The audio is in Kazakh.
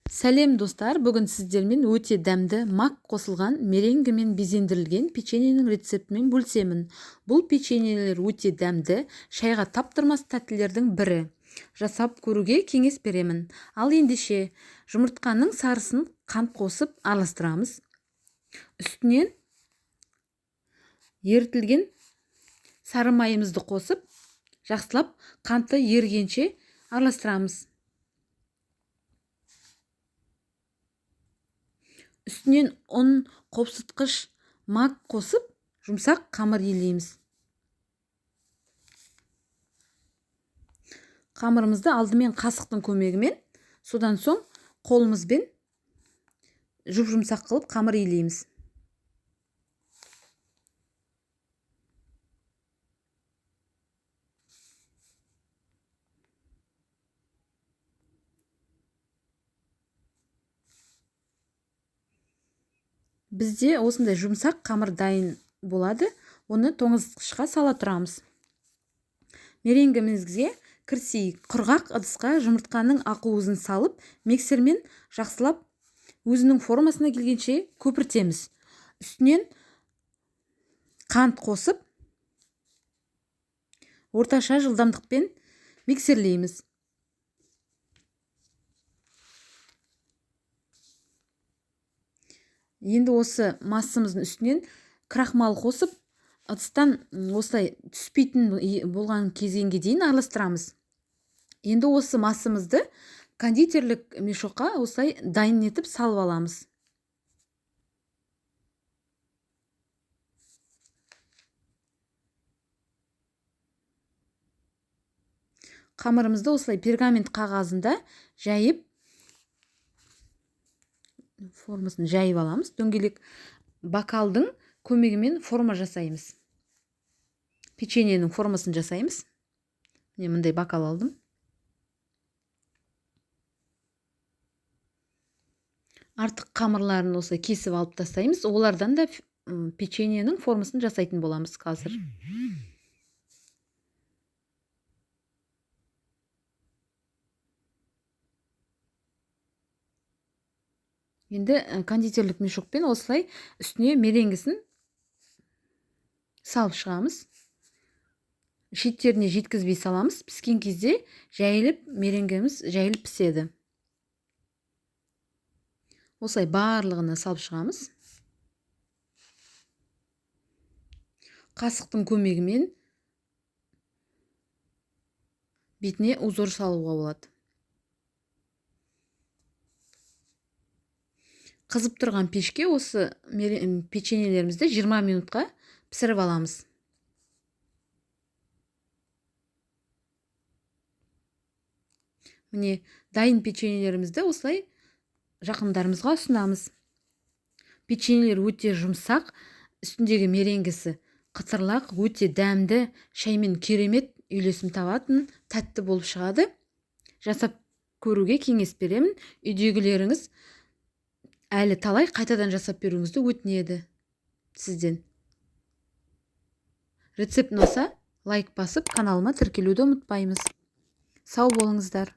Сәлем достар, бүгін сіздермен өте дәмді мак қосылған меренгімен безендірілген печеньенің рецептімен бөлісемін. Бұл печеньелер өте дәмді, шайға таптырмас тәттілердің бірі. Жасап көруге кеңес беремін. Ал ендеше жұмыртқаның сарысын қант қосып араластырамыз. Үстінен ерітілген сары майымызды қосып, жақсылап қанты ерігенше араластырамыз. Үстінен ұн, қопсытқыш, мак қосып, жұмсақ қамыр илейміз. Қамырымызды алдымен қасықтың көмегімен, содан соң қолымызбен жұмсақ қылып қамыр илейміз. Бізде осындай жұмсақ қамыр дайын болады, оны тоңазытқышқа сала тұрамыз. Меренгімізге кірісейік. Құрғақ ыдысқа жұмыртқаның ақуызын салып, миксермен жақсылап өзінің формасына келгенше көпіртеміз. Үстінен қант қосып, орташа жылдамдықпен миксерлейміз. Енді осы массамыздың үстінен крахмал қосып, ыдыстан осылай түспейтін болған кезеңге дейін араластырамыз. Енді осы массамызды кондитерлік мешокқа осылай дайын етіп салып аламыз. Қамырымызды осылай пергамент қағазында жайып, формасын жайып аламыз. Дөңгелек бокалдың көмегімен форма жасаймыз. Печеньенің формасын жасаймыз. Мен мындай бокал алдым. Артық қамырларын осылай кесіп алып тастаймыз. Олардан да печеньенің формасын жасайтын боламыз қазір. Енді кондитерлік мешокпен осылай үстіне меренгісін салып шығамыз. Шеттеріне жеткізбей саламыз. Піскен кезде жайылып, меренгіміз жайылып піседі. Осылай барлығына салып шығамыз. Қасықтың көмегімен бетіне узор салуға болады. Қызып тұрған пешке осы печеньелерімізді 20 минутқа пісіріп аламыз. Міне дайын печеньелерімізді осылай жақындарымызға ұсынамыз. Печеньелер өте жұмсақ, үстіндегі меренгісі қытырлақ, өте дәмді, шаймен керемет үйлесім табатын, тәтті болып шығады. Жасап көруге кеңес беремін. Үйдегілеріңіз әлі талай қайтадан жасап беруіңізді өтінеді сізден. Рецепт ұнаса, лайк басып, каналыма тіркелуді ұмытпаймыз. Сау болыңыздар.